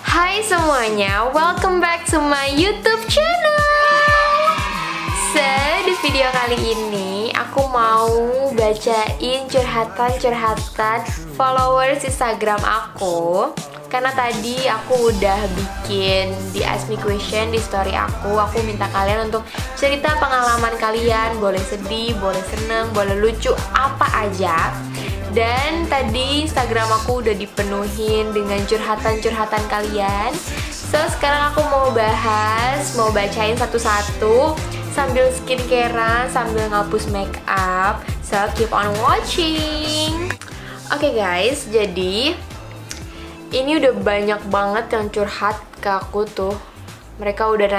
Hai semuanya, welcome back to my YouTube channel. So, di video kali ini aku mau bacain curhatan followers Instagram aku. Karena tadi aku udah bikin di Ask Me Question di story aku minta kalian untuk cerita pengalaman kalian. Boleh sedih, boleh seneng, boleh lucu, apa aja. Dan tadi Instagram aku udah dipenuhin dengan curhatan-curhatan kalian. So, sekarang aku mau bacain satu-satu sambil skincare, sambil ngapus make up. So, keep on watching. Oke guys, jadi ini udah banyak banget yang curhat ke aku tuh. Mereka udah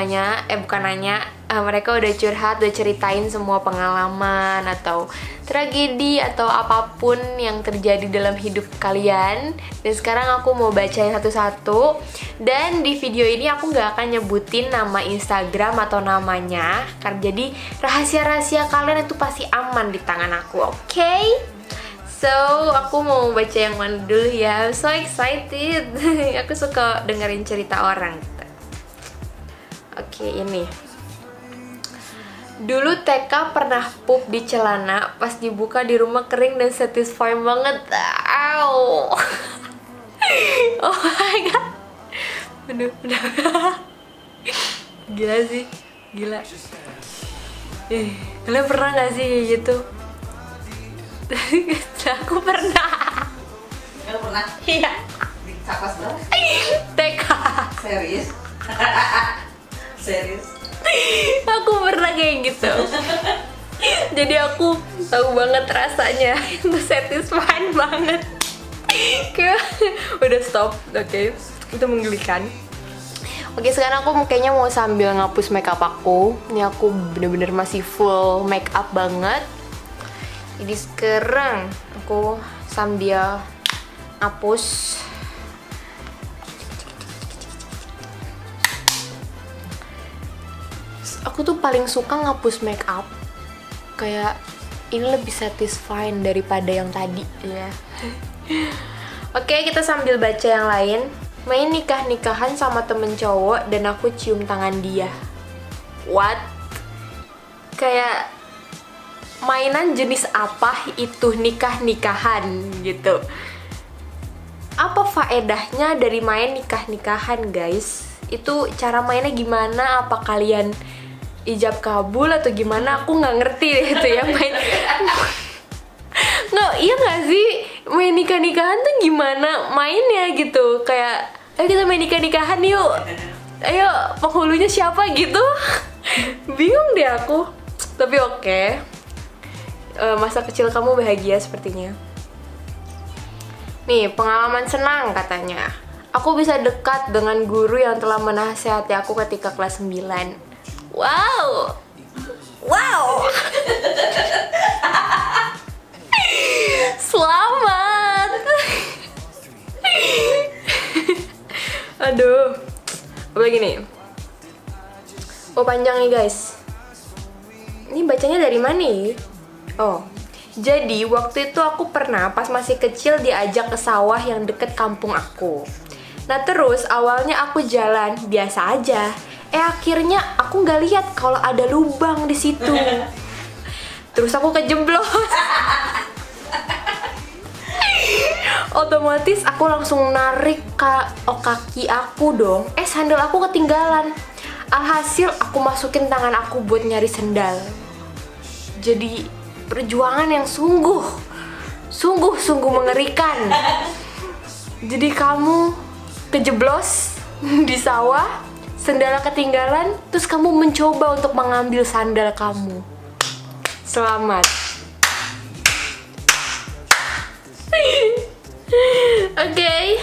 mereka udah curhat, udah ceritain semua pengalaman atau tragedi atau apapun yang terjadi dalam hidup kalian. Dan sekarang aku mau bacain satu-satu. Dan di video ini aku nggak akan nyebutin nama Instagram atau namanya, karena jadi rahasia-rahasia kalian itu pasti aman di tangan aku, oke? So, aku mau baca yang mana dulu ya. I'm so excited. Aku suka dengerin cerita orang. Oke, ini. Dulu TK pernah pup di celana, pas dibuka di rumah kering dan satisfying banget. Ow. Oh my god. Aduh. Gila sih, gila. Kalian pernah gak sih kayak gitu? Aku pernah. Kamu pernah? Iya. Sakas berapa? TK. Serius? Serius? Aku pernah kayak gitu. Jadi aku tahu banget rasanya. Itu satisfying banget. Kayak udah stop, oke. Itu menggelikan. Oke, sekarang aku kayaknya mau sambil ngapus makeup aku. Ini aku bener-bener masih full makeup banget. Jadi sekarang aku sambil hapus. Aku tuh paling suka ngapus make up. Kayak ini lebih satisfying daripada yang tadi ya. Oke, kita sambil baca yang lain. Main nikah-nikahan sama temen cowok dan aku cium tangan dia. What? Kayak mainan jenis apa itu nikah-nikahan gitu. Apa faedahnya dari main nikah-nikahan, guys? Itu cara mainnya gimana? Apa kalian ijab kabul atau gimana? Aku nggak ngerti deh itu ya main. Nggak, iya nggak sih? Main nikah-nikahan tuh gimana mainnya gitu? Kayak, ayo kita main nikah-nikahan yuk. Ayo, penghulunya siapa gitu? Bingung deh aku. Tapi oke. Masa kecil kamu bahagia sepertinya. Nih, pengalaman senang katanya. Aku bisa dekat dengan guru yang telah menasihati aku ketika kelas 9. Wow. Wow. Selamat. Aduh. Apa lagi nih? Oh, panjang nih, guys. Ini bacanya dari mana nih? Oh, jadi waktu itu aku pernah pas masih kecil diajak ke sawah yang deket kampung aku. Nah terus awalnya aku jalan biasa aja. Akhirnya aku nggak lihat kalau ada lubang di situ. Terus aku kejeblos. Otomatis aku langsung narik kaki aku dong. Sandal aku ketinggalan. Alhasil aku masukin tangan aku buat nyari sandal. Jadi perjuangan yang sungguh mengerikan. Jadi kamu kejeblos di sawah, sandal ketinggalan, terus kamu mencoba untuk mengambil sandal kamu. Selamat. Oke.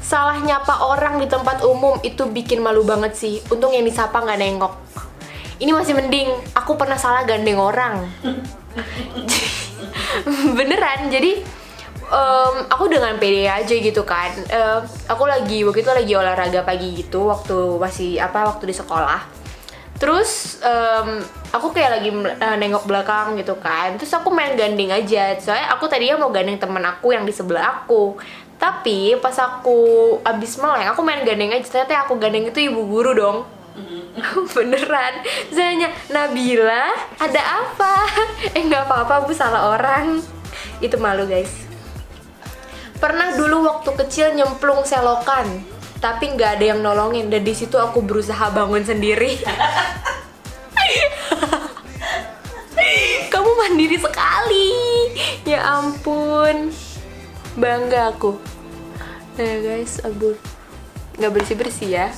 Salah nyapa orang di tempat umum itu bikin malu banget sih. Untung yang disapa nggak nengok. Ini masih mending, aku pernah salah gandeng orang. Beneran, jadi aku dengan pede aja gitu kan. Aku waktu itu lagi olahraga pagi gitu, waktu di sekolah. Terus aku kayak lagi nengok belakang gitu kan. Terus aku main gandeng aja. Soalnya aku tadinya mau gandeng temen aku yang di sebelah aku. Tapi pas aku abis meleng, aku main gandeng aja. Ternyata aku gandeng itu ibu guru dong. Beneran. Saya nanya, Nabila, ada apa? Nggak apa-apa bu, salah orang. Itu malu guys. Pernah dulu waktu kecil nyemplung selokan, tapi nggak ada yang nolongin, dan di situ aku berusaha bangun sendiri. Kamu mandiri sekali, ya ampun, bangga aku. Nah guys, aduh, nggak bersih ya.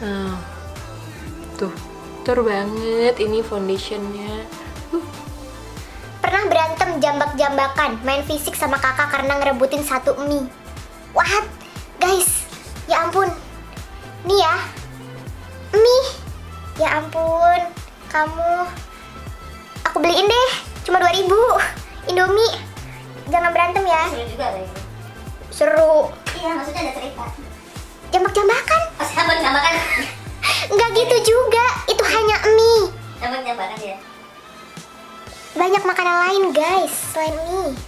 Nah, tuh, kotor banget ini foundationnya. Pernah berantem jambak-jambakan, main fisik sama kakak karena ngerebutin satu mie. What? Guys, ya ampun. Nih ya, mie. Ya ampun, kamu. Aku beliin deh, cuma 2.000. Indomie. Jangan berantem ya. Seru juga deh. Seru. Iya, maksudnya ada cerita. Jambak-jambakan? Oh, jambak-jambakan. Enggak gitu juga, itu hanya mie. Jambak-jambakan ya. Banyak makanan lain guys, selain mie.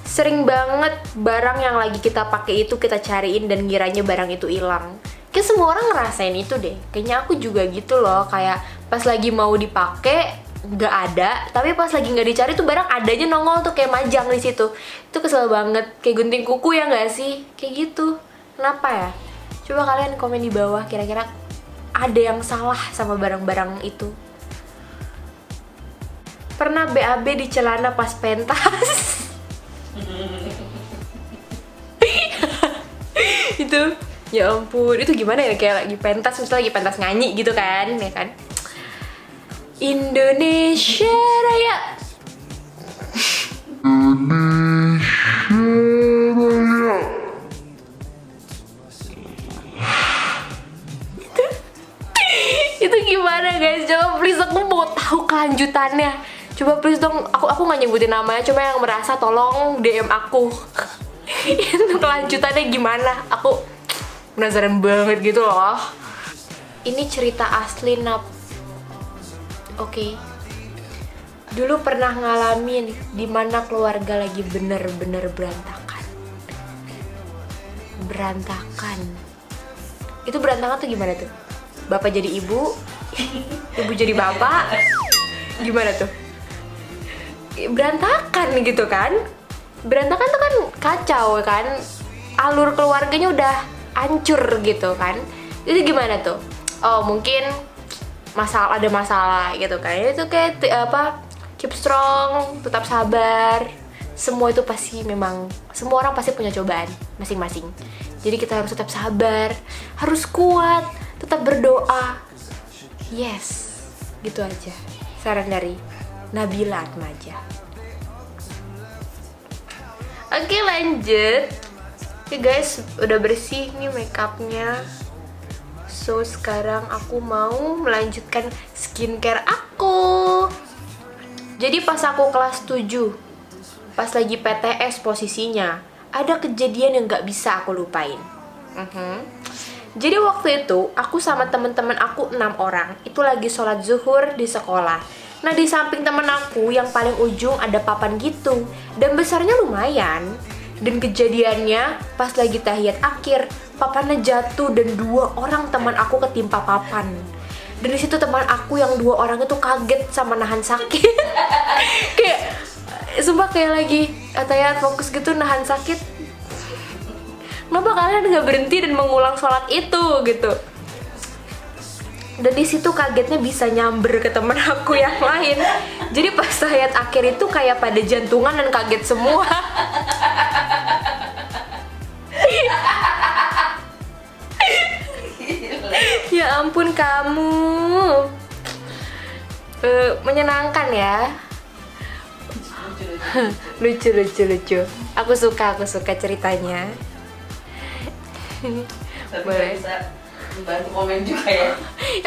Sering banget barang yang lagi kita pakai itu kita cariin dan ngiranya barang itu hilang. Kayak semua orang ngerasain itu deh. Kayaknya aku juga gitu loh. Kayak pas lagi mau dipakai nggak ada, tapi pas lagi nggak dicari tuh barang adanya nongol tuh kayak majang di situ. Itu kesel banget. Kayak gunting kuku ya nggak sih? Kayak gitu. Kenapa ya? Coba kalian komen di bawah. Kira-kira ada yang salah sama barang-barang itu. Pernah BAB di celana pas pentas. Itu ya ampun, itu gimana ya, kayak lagi pentas, misalnya lagi pentas nyanyi gitu kan, ya kan. Indonesia Raya. Itu gimana guys? Coba please, aku mau tahu kelanjutannya. Coba please dong, aku nggak nyebutin namanya, cuma yang merasa tolong DM aku. Itu kelanjutannya gimana? Aku penasaran banget gitu loh. Ini cerita asli Nap. Oke. Dulu pernah ngalamin dimana keluarga lagi bener-bener berantakan. Berantakan. Itu berantakan tuh gimana tuh? Bapak jadi ibu, ibu jadi bapak. Gimana tuh? Berantakan gitu kan. Berantakan tuh kan kacau kan. Alur keluarganya udah hancur gitu kan. Itu gimana tuh? Oh mungkin ada masalah gitu kan. Itu kayak keep strong, tetap sabar. Semua itu pasti memang, semua orang pasti punya cobaan masing-masing. Jadi kita harus tetap sabar, harus kuat, tetap berdoa. Yes, gitu aja. Saran dari Nabila Atmaja. Oke lanjut. Oke guys, udah bersih nih makeupnya. So sekarang aku mau melanjutkan skincare aku. Jadi pas aku kelas 7, pas lagi PTS posisinya, ada kejadian yang gak bisa aku lupain. Jadi waktu itu aku sama temen-temen aku 6 orang itu lagi sholat zuhur di sekolah. Nah di samping temen aku yang paling ujung ada papan gitu, dan besarnya lumayan. Dan kejadiannya pas lagi tahiyat akhir, papannya jatuh dan 2 orang teman aku ketimpa papan. Dan di situ teman aku yang 2 orang itu kaget sama nahan sakit. Kayak sumpah kayak lagi tahiyat fokus gitu nahan sakit. Kenapa kalian nggak berhenti dan mengulang sholat itu gitu? Dan di situ kagetnya bisa nyamber ke temen aku yang lain. Jadi pas tahiyat akhir itu kayak pada jantungan dan kaget semua. Ya ampun kamu. Menyenangkan ya. Lucu. Aku suka ceritanya. Tapi Boleh. bisa bantu komen juga ya.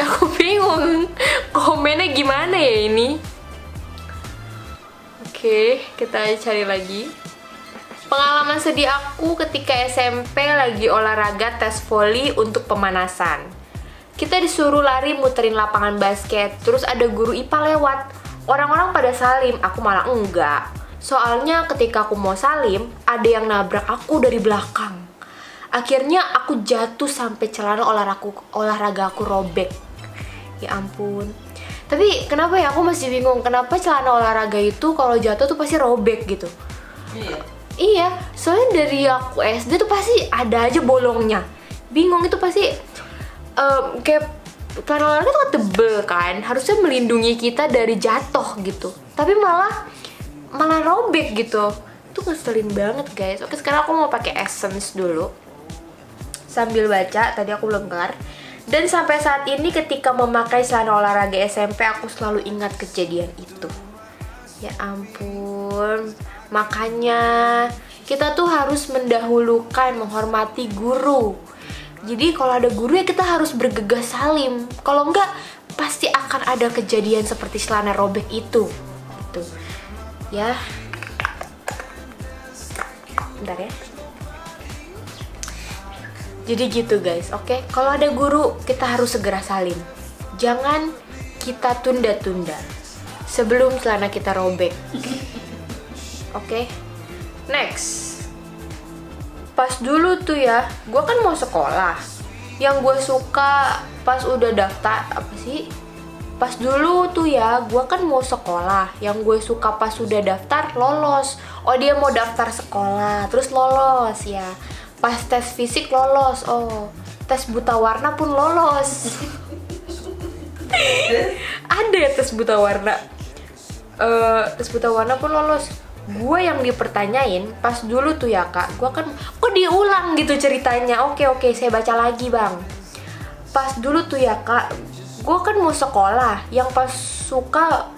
Aku bingung komennya gimana ya ini. Oke, kita cari lagi. Pengalaman sedih aku ketika SMP lagi olahraga tes voli untuk pemanasan. Kita disuruh lari muterin lapangan basket. Terus ada guru IPA lewat. Orang-orang pada salim, aku malah enggak. Soalnya ketika aku mau salim, ada yang nabrak aku dari belakang. Akhirnya aku jatuh sampai celana olahraga aku robek. Ya ampun. Tapi kenapa ya, aku masih bingung kenapa celana olahraga itu kalau jatuh tuh pasti robek gitu. Iya, soalnya dari aku SD tuh pasti ada aja bolongnya. Bingung, itu pasti kayak celana olahraga tuh tebel kan, harusnya melindungi kita dari jatuh gitu. Tapi malah robek gitu. Itu ngeselin banget guys. Oke, sekarang aku mau pakai essence dulu sambil baca, tadi aku belum kelar. Dan sampai saat ini ketika memakai celana olahraga SMP, aku selalu ingat kejadian itu. Ya ampun. Makanya kita tuh harus mendahulukan, menghormati guru. Jadi kalau ada guru ya kita harus bergegas salim. Kalau enggak pasti akan ada kejadian seperti celana robek itu. Gitu. Ya. Bentar ya. Jadi gitu guys, oke? Kalau ada guru, kita harus segera salim. Jangan kita tunda-tunda sebelum celana kita robek. Oke? Next. Pas dulu tuh ya, gue kan mau sekolah. Yang gue suka pas udah daftar, apa sih? Pas dulu tuh ya, gue kan mau sekolah. Yang gue suka pas udah daftar, lolos. Oh, dia mau daftar sekolah, terus lolos ya. Pas tes fisik lolos, oh tes buta warna pun lolos. Ada ya tes buta warna, tes buta warna pun lolos. Gue yang dipertanyain pas dulu tuh ya kak, gue kan kok diulang gitu ceritanya. Oke, saya baca lagi bang. Pas dulu tuh ya kak, gue kan mau sekolah. Yang pas suka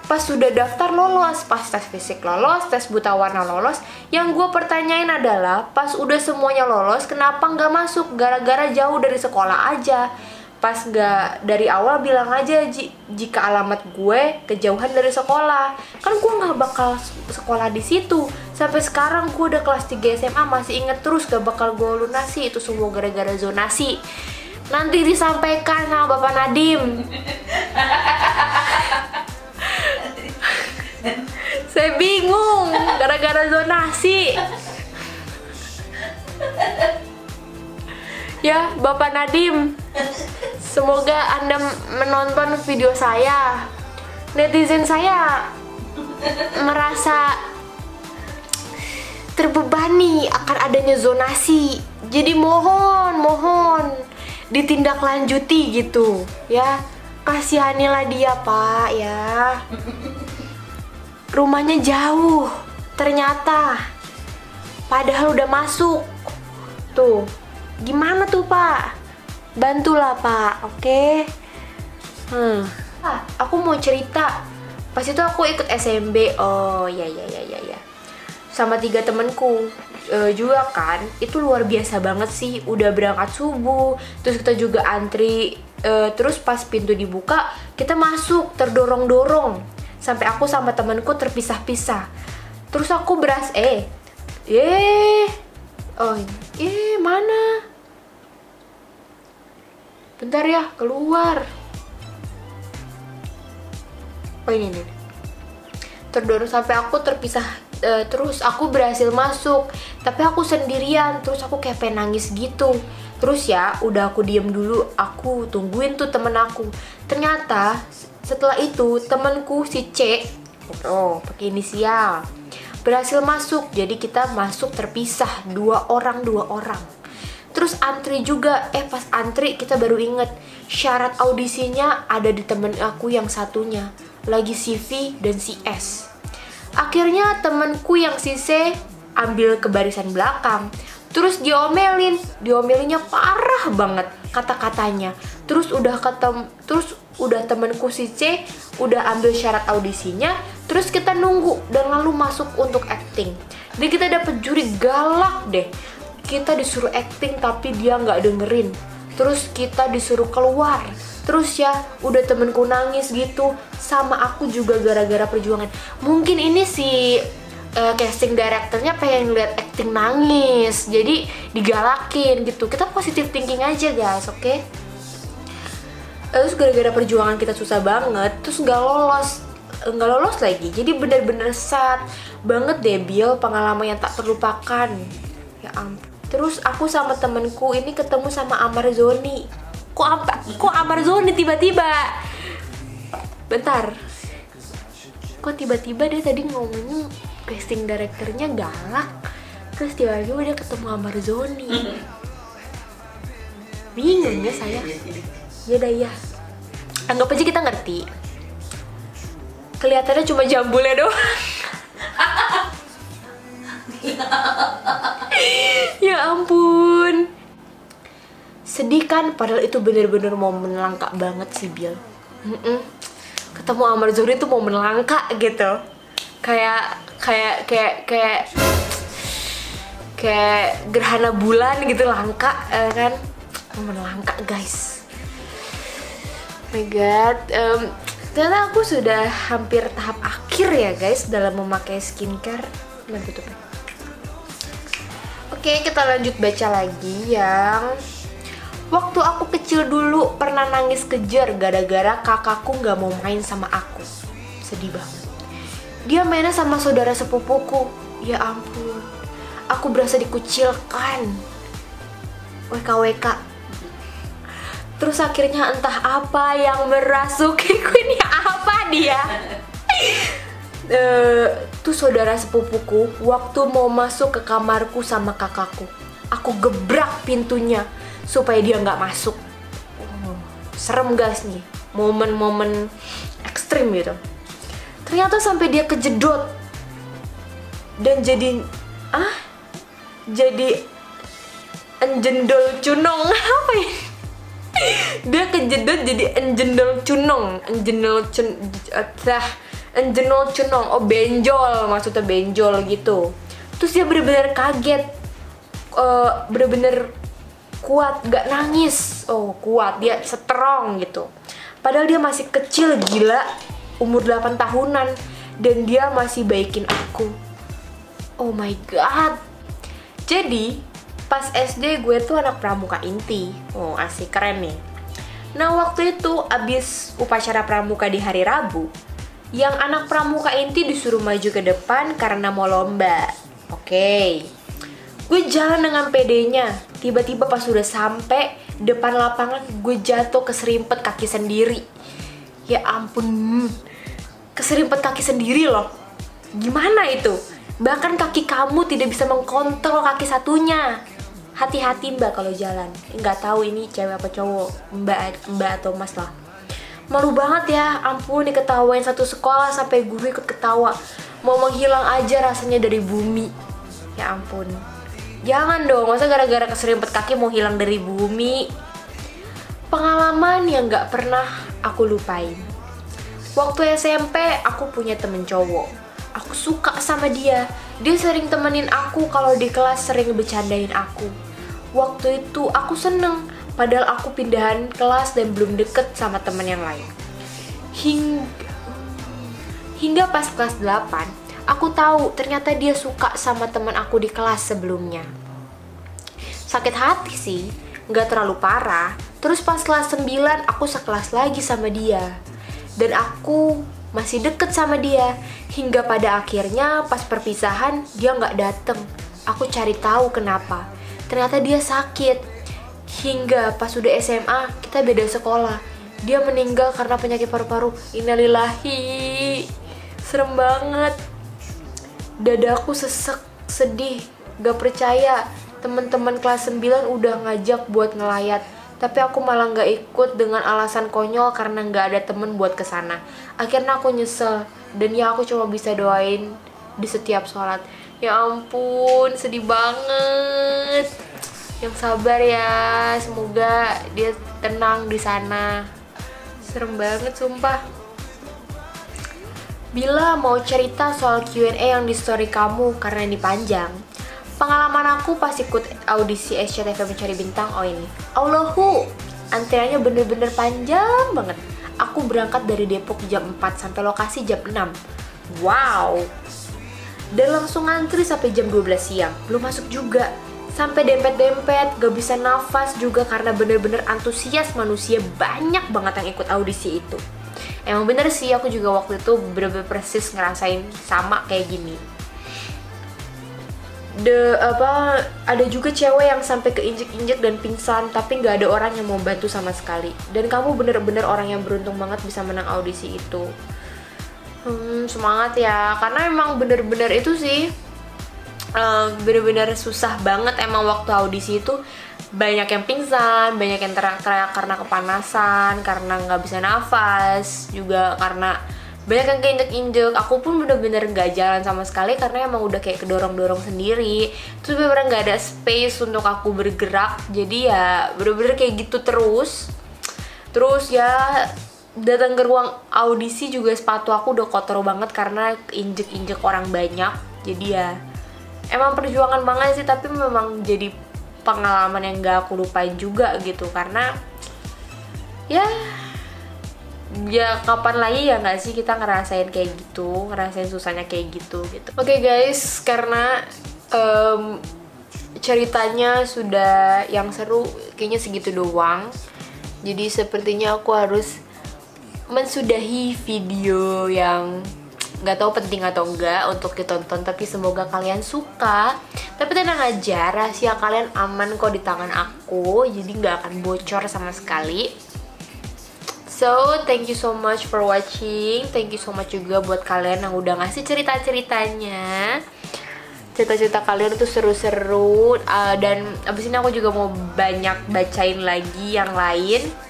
pas sudah daftar lolos, pas tes fisik lolos, tes buta warna lolos. Yang gue pertanyain adalah pas udah semuanya lolos, kenapa nggak masuk? Gara-gara jauh dari sekolah aja. Pas nggak dari awal bilang aja jika alamat gue kejauhan dari sekolah, kan gue nggak bakal sekolah di situ. Sampai sekarang gue udah kelas 3 SMA masih inget terus gak bakal gue lunasi. Itu semua gara-gara zonasi. Nanti disampaikan sama Bapak Nadim. Saya bingung gara-gara zonasi. Ya, Bapak Nadim, semoga Anda menonton video saya. Netizen saya merasa terbebani akan adanya zonasi. Jadi mohon ditindaklanjuti gitu ya. Kasihanilah dia, Pak ya. Rumahnya jauh ternyata, padahal udah masuk. Tuh, gimana tuh Pak? Bantulah Pak, oke? Aku mau cerita. Pas itu aku ikut SMB. Oh ya. Sama 3 temenku juga kan. Itu luar biasa banget sih. Udah berangkat subuh, terus kita juga antri. Terus pas pintu dibuka, kita masuk terdorong-dorong. Sampai aku sama temenku terpisah-pisah. Terus aku mana? Bentar ya, keluar. Oh ini nih. Terdorong sampai aku terpisah. Terus aku berhasil masuk, tapi aku sendirian. Terus aku kayak pengen nangis gitu. Terus ya, udah aku diem dulu. Aku tungguin tuh temen aku. Ternyata setelah itu temenku si C, pakai inisial, berhasil masuk. Jadi kita masuk terpisah, 2 orang. Terus antri juga. Pas antri kita baru inget syarat audisinya ada di temen aku yang satunya, lagi CV dan si S. Akhirnya temenku yang si C ambil ke barisan belakang. Terus diomelinnya parah banget kata-katanya. Terus udah temenku si C udah ambil syarat audisinya. Terus kita nunggu dan lalu masuk untuk acting. Dan kita dapet juri galak deh. Kita disuruh acting tapi dia nggak dengerin. Terus kita disuruh keluar. Terus ya udah temenku nangis gitu. Sama aku juga gara-gara perjuangan. Mungkin ini si casting directornya pengen lihat acting nangis, jadi digalakin gitu. Kita positive thinking aja guys, oke? Terus gara-gara perjuangan kita susah banget, terus nggak lolos lagi. Jadi bener-bener sad banget deh, Bill, pengalaman yang tak terlupakan. Ya ampun. Terus aku sama temenku ini ketemu sama Amarzoni. Kok Amarzoni tiba-tiba? Bentar. Kok tiba-tiba dia tadi ngomongnya casting directornya galak, terus tiba-tiba dia ketemu Amarzoni. Bingung ya saya. Ya, anggap aja kita ngerti. Kelihatannya cuma jambulnya doang. Ya ampun. Sedih kan, padahal itu bener-bener momen langka banget sih, Bill. Ketemu Amarzoni tuh momen langka gitu. Kayak gerhana bulan gitu, langka kan. Momen langka, guys. Oh my god. Ternyata aku sudah hampir tahap akhir ya guys dalam memakai skincare. Oke, kita lanjut baca lagi yang waktu aku kecil dulu pernah nangis kejer gara-gara kakakku gak mau main sama aku. Sedih banget. Dia mainnya sama saudara sepupuku. Ya ampun, aku berasa dikucilkan. WKWK. Terus akhirnya entah apa yang merasukiku. Ini apa dia? Tuh saudara sepupuku waktu mau masuk ke kamarku sama kakakku, aku gebrak pintunya supaya dia nggak masuk. Serem guys nih, momen-momen ekstrim gitu. Ternyata sampai dia kejedot dan jadi enjendol cunong. Apa ya? Dia kejedot jadi enjendol cunong. Enjendol cunong. Oh, benjol, maksudnya benjol gitu. Terus dia bener-bener kaget, bener-bener kuat, gak nangis. Oh, kuat, dia strong gitu. Padahal dia masih kecil, gila, umur 8 tahunan, dan dia masih baikin aku. Oh my god. Jadi pas SD gue tuh anak pramuka inti. Oh, asik, keren nih. Nah, waktu itu abis upacara pramuka di hari Rabu, yang anak pramuka inti disuruh maju ke depan karena mau lomba. Oke. Gue jalan dengan pedenya. Tiba-tiba pas udah sampai depan lapangan, gue jatuh keserimpet kaki sendiri. Ya ampun, keserimpet kaki sendiri loh. Gimana itu? Bahkan kaki kamu tidak bisa mengkontrol kaki satunya. Hati-hati mbak kalau jalan. Nggak tahu ini cewek apa cowok, mbak atau mas lah. Malu banget ya, ampun, diketawain satu sekolah sampai gue ikut ketawa. Mau menghilang aja rasanya dari bumi. Ya ampun. Jangan dong, masa gara-gara keserimpet kaki mau hilang dari bumi. Pengalaman yang gak pernah aku lupain. Waktu SMP aku punya temen cowok. Aku suka sama dia. Dia sering temenin aku kalau di kelas, sering bercandain aku. Waktu itu aku seneng, padahal aku pindahan kelas dan belum deket sama temen yang lain. Hingga pas kelas 8, aku tahu ternyata dia suka sama temen aku di kelas sebelumnya. Sakit hati sih, nggak terlalu parah. Terus pas kelas 9 aku sekelas lagi sama dia. Dan aku masih deket sama dia. Hingga pada akhirnya pas perpisahan dia nggak dateng. Aku cari tahu kenapa. Ternyata dia sakit. Hingga pas udah SMA kita beda sekolah. Dia meninggal karena penyakit paru-paru. Innalillahi. Serem banget. Dadaku sesek, sedih, gak percaya. Teman-teman kelas 9 udah ngajak buat ngelayat, tapi aku malah gak ikut dengan alasan konyol karena gak ada temen buat kesana. Akhirnya aku nyesel, dan ya aku cuma bisa doain di setiap sholat. Ya ampun, sedih banget. Yang sabar ya, semoga dia tenang di sana. Serem banget sumpah. Bila mau cerita soal Q&A yang di story kamu karena ini panjang. Pengalaman aku pas ikut audisi SCTV Mencari Bintang, oh ini. Allahu, antriannya bener-bener panjang banget. Aku berangkat dari Depok jam 4 sampai lokasi jam 6. Wow. Dan langsung ngantri sampai jam 12 siang, belum masuk juga. Sampai dempet-dempet, gak bisa nafas juga karena bener-bener antusias manusia banyak banget yang ikut audisi itu. Emang bener sih, aku juga waktu itu bener-bener persis ngerasain sama kayak gini. Ada juga cewek yang sampai keinjek-injek dan pingsan, tapi nggak ada orang yang mau bantu sama sekali. Dan kamu bener-bener orang yang beruntung banget bisa menang audisi itu. Semangat ya, karena emang bener-bener itu sih bener-bener susah banget emang waktu audisi itu. Banyak yang pingsan, banyak yang teriak-teriak karena kepanasan, karena nggak bisa nafas, juga karena banyak yang keinjek-injek. Aku pun bener-bener nggak jalan sama sekali karena emang udah kayak kedorong-dorong sendiri. Terus bener-bener nggak ada space untuk aku bergerak, jadi ya bener-bener kayak gitu terus ya. Datang ke ruang audisi juga sepatu aku udah kotor banget karena injek-injek orang banyak. Jadi ya emang perjuangan banget sih, tapi memang jadi pengalaman yang gak aku lupain juga gitu. Karena ya kapan lagi ya gak sih kita ngerasain kayak gitu, ngerasain susahnya kayak gitu. Oke guys, karena ceritanya sudah yang seru kayaknya segitu doang. Jadi sepertinya aku harus mensudahi video yang nggak tahu penting atau enggak untuk ditonton, tapi semoga kalian suka. Tapi tenang aja, rahasia kalian aman kok di tangan aku, jadi nggak akan bocor sama sekali. So, thank you so much for watching. Thank you so much juga buat kalian yang udah ngasih cerita-ceritanya. Cerita-cerita kalian itu seru-seru, dan abis ini aku juga mau banyak bacain lagi yang lain.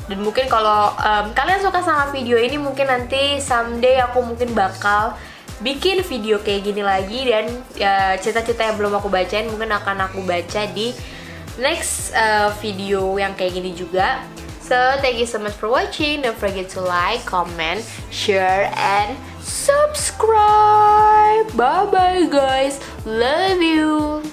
Dan mungkin kalau kalian suka sama video ini, mungkin nanti someday aku mungkin bakal bikin video kayak gini lagi. Dan cerita-cerita yang belum aku bacain mungkin akan aku baca di next video yang kayak gini juga. So, thank you so much for watching. Don't forget to like, comment, share, and subscribe. Bye-bye guys. Love you.